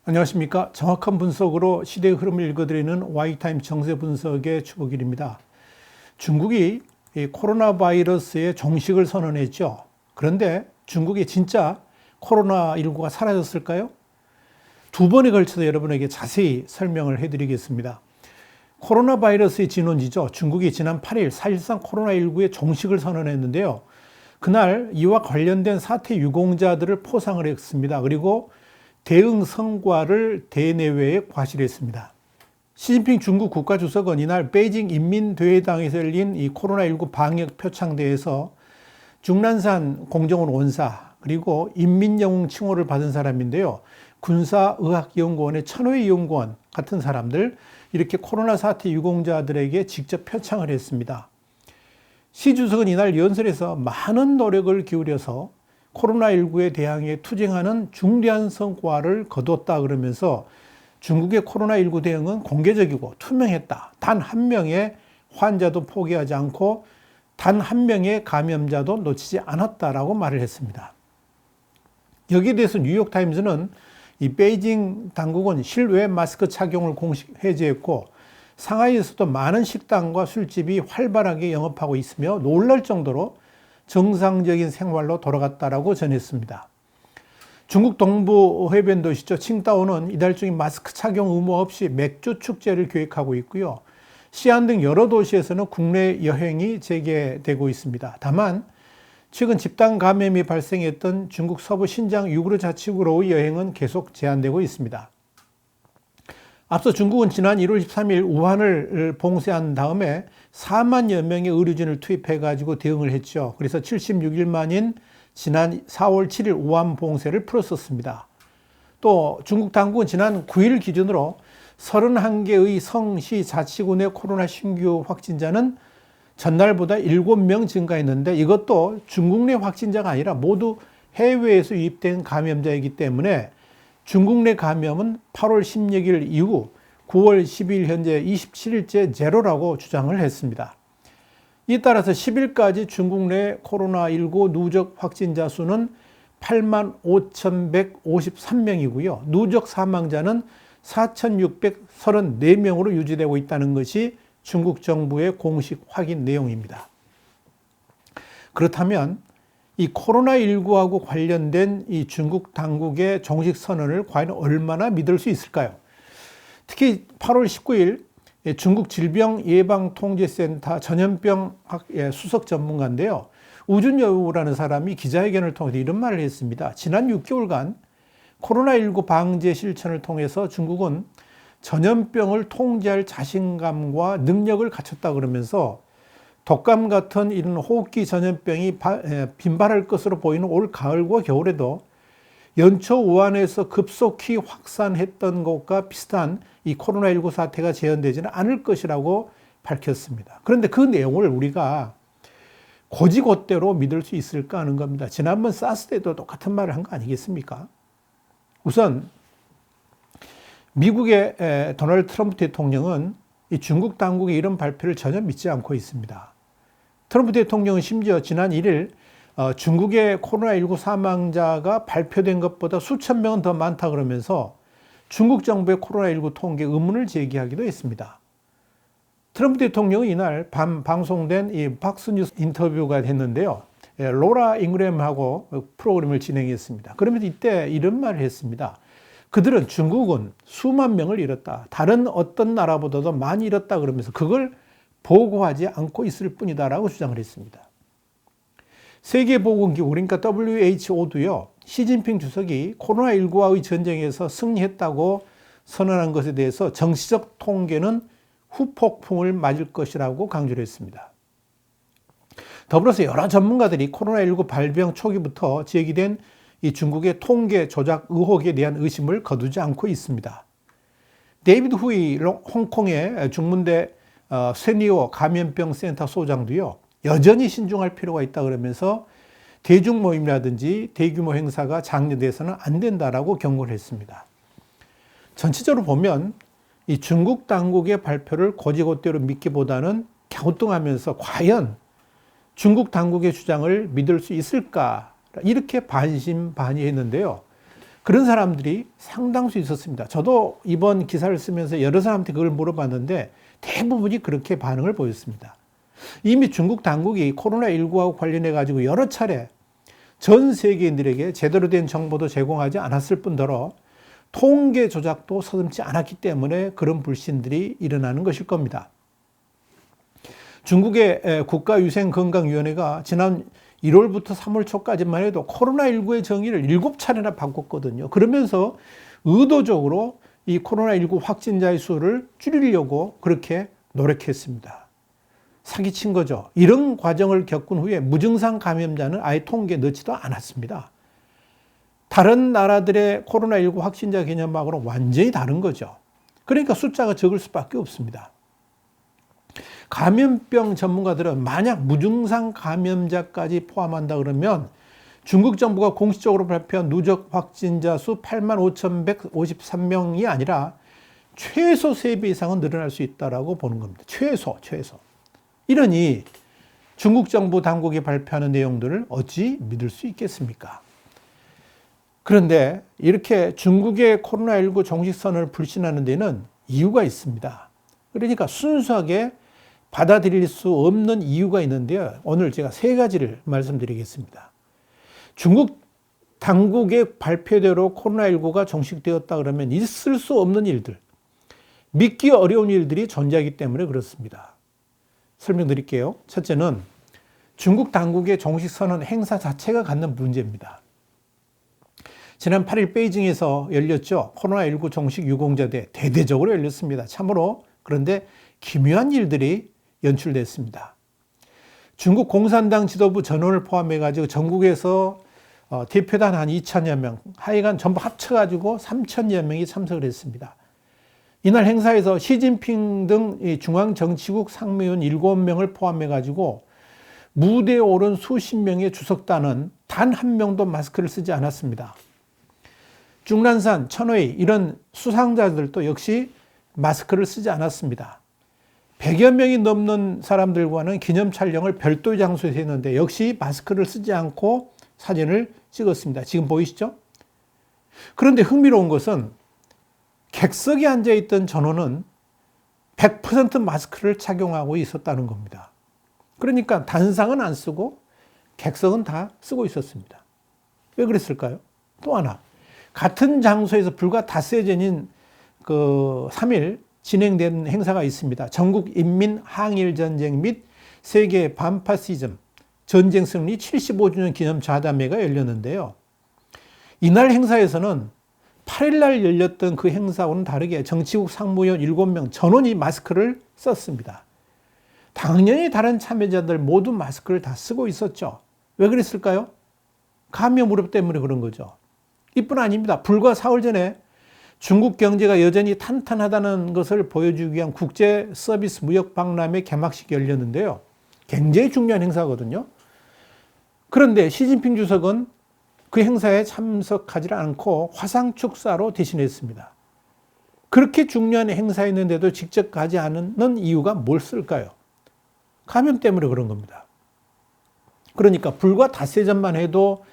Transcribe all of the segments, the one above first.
안녕하십니까. 정확한 분석으로 시대의 흐름을 읽어드리는 Y타임 정세 분석의 추구길입니다. 중국이 이 코로나 바이러스의 종식을 선언했죠. 그런데 중국이 진짜 코로나19가 사라졌을까요? 두 번에 걸쳐서 여러분에게 자세히 설명을 해드리겠습니다. 코로나 바이러스의 진원지죠. 중국이 지난 8일 사실상 코로나19의 종식을 선언했는데요. 그날 이와 관련된 사태 유공자들을 포상을 했습니다. 그리고 대응 성과를 대내외에 과시했습니다. 시진핑 중국 국가주석은 이날 베이징 인민대회당에서 열린 이 코로나19 방역 표창대회에서 중난산 공정원 원사 그리고 인민영웅 칭호를 받은 사람인데요. 군사의학연구원의 천호의 연구원 같은 사람들 이렇게 코로나 사태 유공자들에게 직접 표창을 했습니다. 시 주석은 이날 연설에서 많은 노력을 기울여서 코로나19에 대항해 투쟁하는 중대한 성과를 거뒀다 그러면서 중국의 코로나19 대응은 공개적이고 투명했다. 단 한 명의 환자도 포기하지 않고 단 한 명의 감염자도 놓치지 않았다라고 말을 했습니다. 여기에 대해서 뉴욕타임즈는 이 베이징 당국은 실외 마스크 착용을 공식 해제했고 상하이에서도 많은 식당과 술집이 활발하게 영업하고 있으며 놀랄 정도로 정상적인 생활로 돌아갔다라고 전했습니다. 중국 동부 해변 도시죠. 칭다오는 이달 중에 마스크 착용 의무 없이 맥주 축제를 계획하고 있고요. 시안 등 여러 도시에서는 국내 여행이 재개되고 있습니다. 다만 최근 집단 감염이 발생했던 중국 서부 신장 유구르 자치구로의 여행은 계속 제한되고 있습니다. 앞서 중국은 지난 1월 13일 우한을 봉쇄한 다음에 4만여 명의 의료진을 투입해가지고 대응을 했죠. 그래서 76일 만인 지난 4월 7일 우한 봉쇄를 풀었었습니다. 또 중국 당국은 지난 9일 기준으로 31개의 성시 자치군의 코로나 신규 확진자는 전날보다 7명 증가했는데 이것도 중국 내 확진자가 아니라 모두 해외에서 유입된 감염자이기 때문에 중국 내 감염은 8월 16일 이후 9월 10일 현재 27일째 제로라고 주장을 했습니다. 이에 따라서 10일까지 중국 내 코로나19 누적 확진자 수는 85,153명이고요. 누적 사망자는 4,634명으로 유지되고 있다는 것이 중국 정부의 공식 확인 내용입니다. 그렇다면 이 코로나19하고 관련된 이 중국 당국의 종식 선언을 과연 얼마나 믿을 수 있을까요? 특히 8월 19일 중국 질병예방통제센터 전염병 수석 전문가인데요. 우준여우라는 사람이 기자회견을 통해서 이런 말을 했습니다. 지난 6개월간 코로나19 방제 실천을 통해서 중국은 전염병을 통제할 자신감과 능력을 갖췄다 그러면서 독감 같은 이런 호흡기 전염병이 빈발할 것으로 보이는 올 가을과 겨울에도 연초 우한에서 급속히 확산했던 것과 비슷한 이 코로나19 사태가 재현되지는 않을 것이라고 밝혔습니다. 그런데 그 내용을 우리가 곧이곧대로 믿을 수 있을까 하는 겁니다. 지난번 사스 때도 똑같은 말을 한 거 아니겠습니까? 우선 미국의 도널드 트럼프 대통령은 이 중국 당국의 이런 발표를 전혀 믿지 않고 있습니다. 트럼프 대통령은 심지어 지난 1일 중국의 코로나19 사망자가 발표된 것보다 수천 명은 더 많다 그러면서 중국 정부의 코로나19 통계 의문을 제기하기도 했습니다. 트럼프 대통령은 이날 밤 방송된 이 박스뉴스 인터뷰가 됐는데요. 로라 잉그램하고 프로그램을 진행했습니다. 그러면서 이때 이런 말을 했습니다. 그들은 중국은 수만 명을 잃었다. 다른 어떤 나라보다도 많이 잃었다 그러면서 그걸 보고하지 않고 있을 뿐이다라고 주장을 했습니다. 세계보건기구 그러니까 WHO도요. 시진핑 주석이 코로나19와의 전쟁에서 승리했다고 선언한 것에 대해서 정치적 통계는 후폭풍을 맞을 것이라고 강조를 했습니다. 더불어서 여러 전문가들이 코로나19 발병 초기부터 제기된 이 중국의 통계 조작 의혹에 대한 의심을 거두지 않고 있습니다. 데이비드 후이 홍콩의 중문대 세니어 감염병 센터 소장도요. 여전히 신중할 필요가 있다 그러면서 대중 모임이라든지 대규모 행사가 장려돼서는 안 된다라고 경고를 했습니다. 전체적으로 보면 이 중국 당국의 발표를 곧이곧대로 믿기보다는 갸우뚱하면서 과연 중국 당국의 주장을 믿을 수 있을까 이렇게 반신반의했는데요. 그런 사람들이 상당수 있었습니다. 저도 이번 기사를 쓰면서 여러 사람한테 그걸 물어봤는데 대부분이 그렇게 반응을 보였습니다. 이미 중국 당국이 코로나19하고 관련해 가지고 여러 차례 전 세계인들에게 제대로 된 정보도 제공하지 않았을 뿐더러 통계 조작도 서슴지 않았기 때문에 그런 불신들이 일어나는 것일 겁니다. 중국의 국가위생건강위원회가 지난 1월부터 3월 초까지만 해도 코로나19의 정의를 7차례나 바꿨거든요. 그러면서 의도적으로 이 코로나19 확진자의 수를 줄이려고 그렇게 노력했습니다. 사기친 거죠. 이런 과정을 겪은 후에 무증상 감염자는 아예 통계에 넣지도 않았습니다. 다른 나라들의 코로나19 확진자 개념하고는 완전히 다른 거죠. 그러니까 숫자가 적을 수밖에 없습니다. 감염병 전문가들은 만약 무증상 감염자까지 포함한다 그러면 중국 정부가 공식적으로 발표한 누적 확진자 수 85,153명이 아니라 최소 3배 이상은 늘어날 수 있다고 보는 겁니다. 최소. 이러니 중국 정부 당국이 발표하는 내용들을 어찌 믿을 수 있겠습니까? 그런데 이렇게 중국의 코로나19 종식선언을 불신하는 데는 이유가 있습니다. 그러니까 순수하게 받아들일 수 없는 이유가 있는데요. 오늘 제가 3가지를 말씀드리겠습니다. 중국 당국의 발표대로 코로나19가 종식되었다 그러면 있을 수 없는 일들, 믿기 어려운 일들이 존재하기 때문에 그렇습니다. 설명드릴게요. 첫째는 중국 당국의 종식선언 행사 자체가 갖는 문제입니다. 지난 8일 베이징에서 열렸죠. 코로나19 종식 유공자대 대대적으로 열렸습니다. 참으로 그런데 기묘한 일들이 연출됐습니다. 중국 공산당 지도부 전원을 포함해가지고 전국에서 대표단 한 2천여 명, 하여간 전부 합쳐가지고 3천여 명이 참석을 했습니다. 이날 행사에서 시진핑 등 중앙정치국 상무위원 7명을 포함해가지고 무대에 오른 수십 명의 주석단은 단 한 명도 마스크를 쓰지 않았습니다. 중난산, 천웨이 이런 수상자들도 역시 마스크를 쓰지 않았습니다. 100여 명이 넘는 사람들과는 기념 촬영을 별도의 장소에서 했는데 역시 마스크를 쓰지 않고 사진을 찍었습니다. 지금 보이시죠? 그런데 흥미로운 것은 객석에 앉아있던 전원은 100% 마스크를 착용하고 있었다는 겁니다. 그러니까 단상은 안 쓰고 객석은 다 쓰고 있었습니다. 왜 그랬을까요? 또 하나, 같은 장소에서 불과 닷새 전인 3일 진행된 행사가 있습니다. 전국 인민 항일 전쟁 및 세계 반파시즘 전쟁 승리 75주년 기념 좌담회가 열렸는데요. 이날 행사에서는 8일날 열렸던 그 행사와는 다르게 정치국 상무위원 7명 전원이 마스크를 썼습니다. 당연히 다른 참여자들 모두 마스크를 다 쓰고 있었죠. 왜 그랬을까요? 감염 우려 때문에 그런 거죠. 이뿐 아닙니다. 불과 4월 전에 중국 경제가 여전히 탄탄하다는 것을 보여주기 위한 국제 서비스 무역 박람회 개막식이 열렸는데요. 굉장히 중요한 행사거든요. 그런데 시진핑 주석은 그 행사에 참석하지 않고 화상 축사로 대신했습니다. 그렇게 중요한 행사였는데도 직접 가지 않는 이유가 뭘까요? 감염 때문에 그런 겁니다. 그러니까 불과 닷새 전만 해도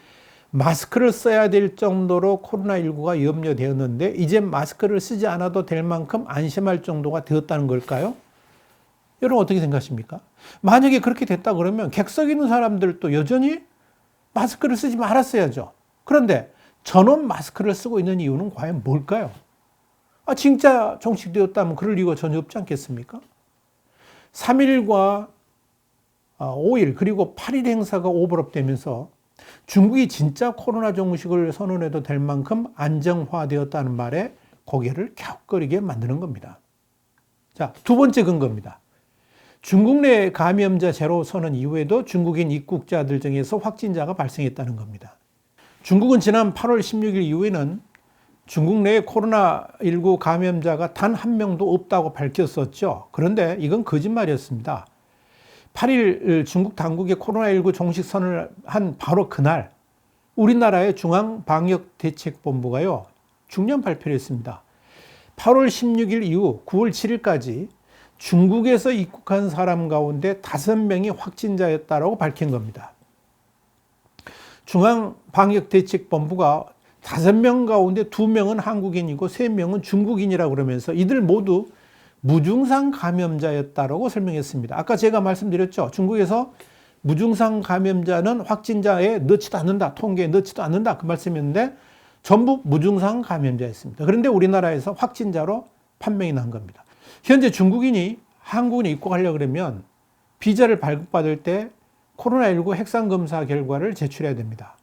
마스크를 써야 될 정도로 코로나19가 염려되었는데 이제 마스크를 쓰지 않아도 될 만큼 안심할 정도가 되었다는 걸까요? 여러분 어떻게 생각하십니까? 만약에 그렇게 됐다 그러면 객석에 있는 사람들도 여전히 마스크를 쓰지 말았어야죠. 그런데 전원 마스크를 쓰고 있는 이유는 과연 뭘까요? 진짜 종식되었다면 그럴 이유가 전혀 없지 않겠습니까? 3일과 5일 그리고 8일 행사가 오버랩되면서 중국이 진짜 코로나 종식을 선언해도 될 만큼 안정화되었다는 말에 고개를 갸웃거리게 만드는 겁니다. 자, 두 번째 근거입니다. 중국 내 감염자 제로 선언 이후에도 중국인 입국자들 중에서 확진자가 발생했다는 겁니다. 중국은 지난 8월 16일 이후에는 중국 내에 코로나19 감염자가 단 한 명도 없다고 밝혔었죠. 그런데 이건 거짓말이었습니다. 8일 중국 당국의 코로나19 종식 선언을 한 바로 그날 우리나라의 중앙방역대책본부가요 중요한 발표를 했습니다. 8월 16일 이후 9월 7일까지 중국에서 입국한 사람 가운데 5명이 확진자였다고 밝힌 겁니다. 중앙방역대책본부가 5명 가운데 2명은 한국인이고 3명은 중국인이라고 그러면서 이들 모두 무증상 감염자였다라고 설명했습니다. 아까 제가 말씀드렸죠. 중국에서 무증상 감염자는 확진자에 넣지도 않는다. 통계에 넣지도 않는다. 그 말씀이었는데 전부 무증상 감염자였습니다. 그런데 우리나라에서 확진자로 판명이 난 겁니다. 현재 중국인이 한국에 입국하려고 그러면 비자를 발급받을 때 코로나19 핵상검사 결과를 제출해야 됩니다.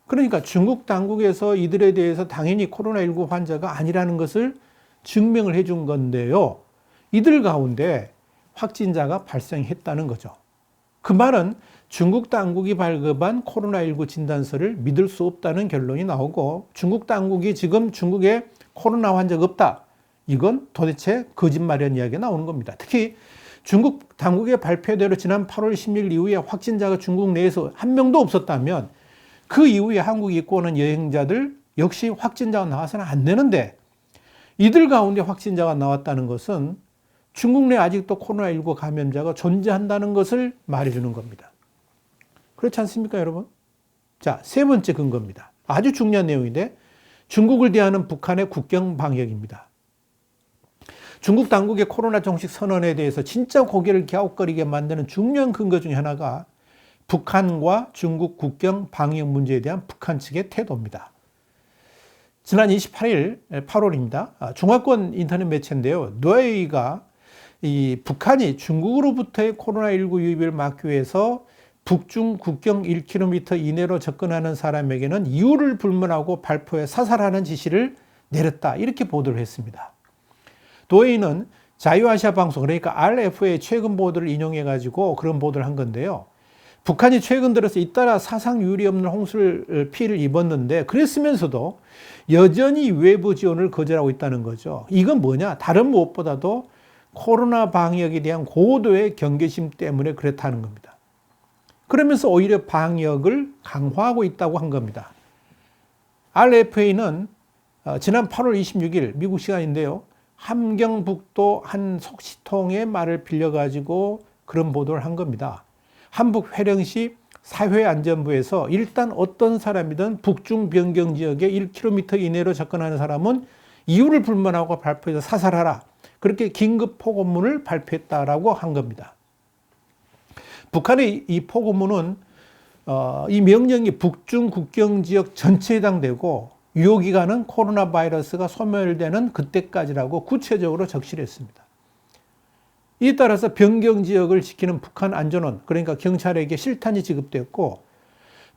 그러니까 중국 당국에서 이들에 대해서 당연히 코로나19 환자가 아니라는 것을 증명을 해준 건데요. 이들 가운데 확진자가 발생했다는 거죠. 그 말은 중국 당국이 발급한 코로나19 진단서를 믿을 수 없다는 결론이 나오고 중국 당국이 지금 중국에 코로나 환자가 없다. 이건 도대체 거짓말이라는 이야기가 나오는 겁니다. 특히 중국 당국의 발표대로 지난 8월 10일 이후에 확진자가 중국 내에서 한 명도 없었다면 그 이후에 한국에 입국하는 여행자들 역시 확진자가 나와서는 안 되는데 이들 가운데 확진자가 나왔다는 것은 중국 내 아직도 코로나19 감염자가 존재한다는 것을 말해주는 겁니다. 그렇지 않습니까, 여러분? 자, 세 번째 근거입니다. 아주 중요한 내용인데 중국을 대하는 북한의 국경 방역입니다. 중국 당국의 코로나 정식 선언에 대해서 진짜 고개를 갸웃거리게 만드는 중요한 근거 중에 하나가 북한과 중국 국경 방역 문제에 대한 북한 측의 태도입니다. 지난 28일, 8월입니다. 중화권 인터넷 매체인데요. 노웨이가 이 북한이 중국으로부터의 코로나19 유입을 막기 위해서 북중 국경 1km 이내로 접근하는 사람에게는 이유를 불문하고 발포해 사살하는 지시를 내렸다. 이렇게 보도를 했습니다. 노웨이는 자유아시아 방송, 그러니까 RF의 최근 보도를 인용해가지고 그런 보도를 한 건데요. 북한이 최근 들어서 잇따라 사상 유례 없는 홍수를 피해를 입었는데 그랬으면서도 여전히 외부 지원을 거절하고 있다는 거죠. 이건 뭐냐? 다른 무엇보다도 코로나 방역에 대한 고도의 경계심 때문에 그렇다는 겁니다. 그러면서 오히려 방역을 강화하고 있다고 한 겁니다. RFA는 지난 8월 26일 미국 시간인데요. 함경북도 한 속시통의 말을 빌려가지고 그런 보도를 한 겁니다. 한북 회령시 사회안전부에서 일단 어떤 사람이든 북중 변경 지역에 1km 이내로 접근하는 사람은 이유를 불문하고 발표해서 사살하라. 그렇게 긴급 포고문을 발표했다라고 한 겁니다. 북한의 이 포고문은 이 명령이 북중 국경 지역 전체에 해당되고 유효기간은 코로나 바이러스가 소멸되는 그때까지라고 구체적으로 적시를 했습니다. 이에 따라서 변경 지역을 지키는 북한 안전원, 그러니까 경찰에게 실탄이 지급됐고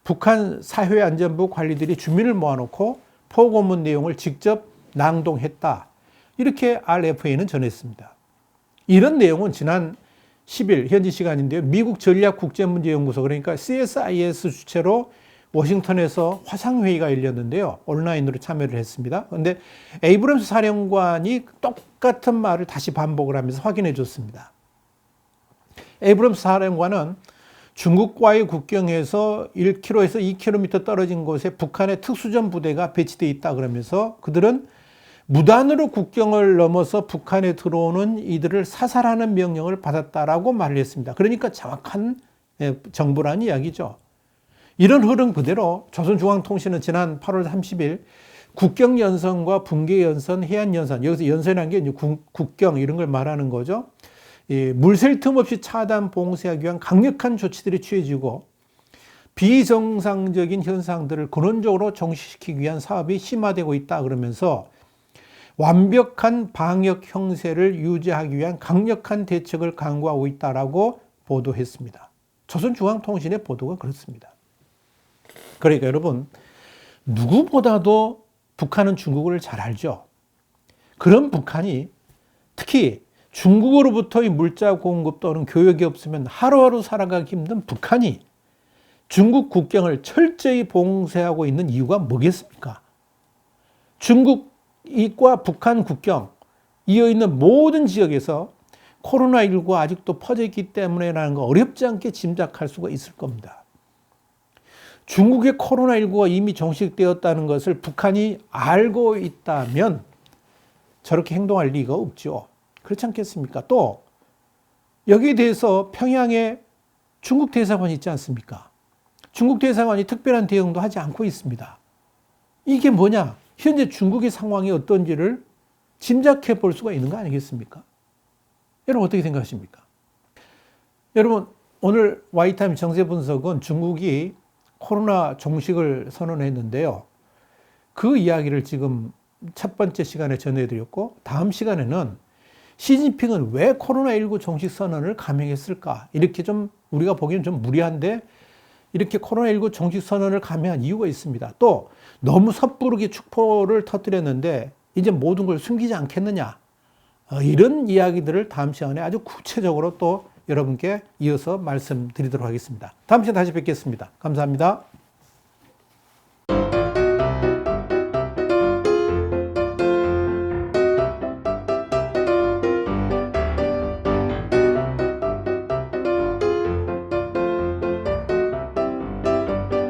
북한 사회안전부 관리들이 주민을 모아놓고 포고문 내용을 직접 낭독했다. 이렇게 RFA는 전했습니다. 이런 내용은 지난 10일 현지 시간인데요. 미국 전략국제문제연구소 그러니까 CSIS 주최로 워싱턴에서 화상회의가 열렸는데요. 온라인으로 참여를 했습니다. 그런데 에이브럼스 사령관이 똑같은 말을 다시 반복을 하면서 확인해 줬습니다. 에이브럼스 사령관은 중국과의 국경에서 1km에서 2km 떨어진 곳에 북한의 특수전 부대가 배치되어 있다 그러면서 그들은 무단으로 국경을 넘어서 북한에 들어오는 이들을 사살하는 명령을 받았다라고 말을 했습니다. 그러니까 정확한 정보라는 이야기죠. 이런 흐름 그대로 조선중앙통신은 지난 8월 30일 국경연선과 붕괴연선, 해안연선, 여기서 연선이라는 게 이제 국경 이런 걸 말하는 거죠. 물샐 틈 없이 차단 봉쇄하기 위한 강력한 조치들이 취해지고 비정상적인 현상들을 근원적으로 종식시키기 위한 사업이 심화되고 있다 그러면서 완벽한 방역 형세를 유지하기 위한 강력한 대책을 강구하고 있다라고 보도했습니다. 조선중앙통신의 보도가 그렇습니다. 그러니까 여러분, 누구보다도 북한은 중국을 잘 알죠. 그런 북한이 특히 중국으로부터의 물자 공급 또는 교역이 없으면 하루하루 살아가기 힘든 북한이 중국 국경을 철저히 봉쇄하고 있는 이유가 뭐겠습니까? 중국과 북한 국경 이어있는 모든 지역에서 코로나19가 아직도 퍼져있기 때문에라는 거 어렵지 않게 짐작할 수가 있을 겁니다. 중국의 코로나19가 이미 종식되었다는 것을 북한이 알고 있다면 저렇게 행동할 리가 없죠. 그렇지 않겠습니까? 또 여기에 대해서 평양에 중국 대사관이 있지 않습니까? 중국 대사관이 특별한 대응도 하지 않고 있습니다. 이게 뭐냐? 현재 중국의 상황이 어떤지를 짐작해 볼 수가 있는 거 아니겠습니까? 여러분 어떻게 생각하십니까? 여러분 오늘 Y타임 정세 분석은 중국이 코로나 종식을 선언했는데요. 그 이야기를 지금 첫 번째 시간에 전해드렸고 다음 시간에는 시진핑은 왜 코로나19 종식 선언을 감행했을까? 이렇게 좀 우리가 보기에는 좀 무리한데 이렇게 코로나19 종식 선언을 감행한 이유가 있습니다. 또 너무 섣부르게 축포를 터뜨렸는데 이제 모든 걸 숨기지 않겠느냐? 이런 이야기들을 다음 시간에 아주 구체적으로 또 여러분께 이어서 말씀드리도록 하겠습니다. 다음 시간에 다시 뵙겠습니다. 감사합니다.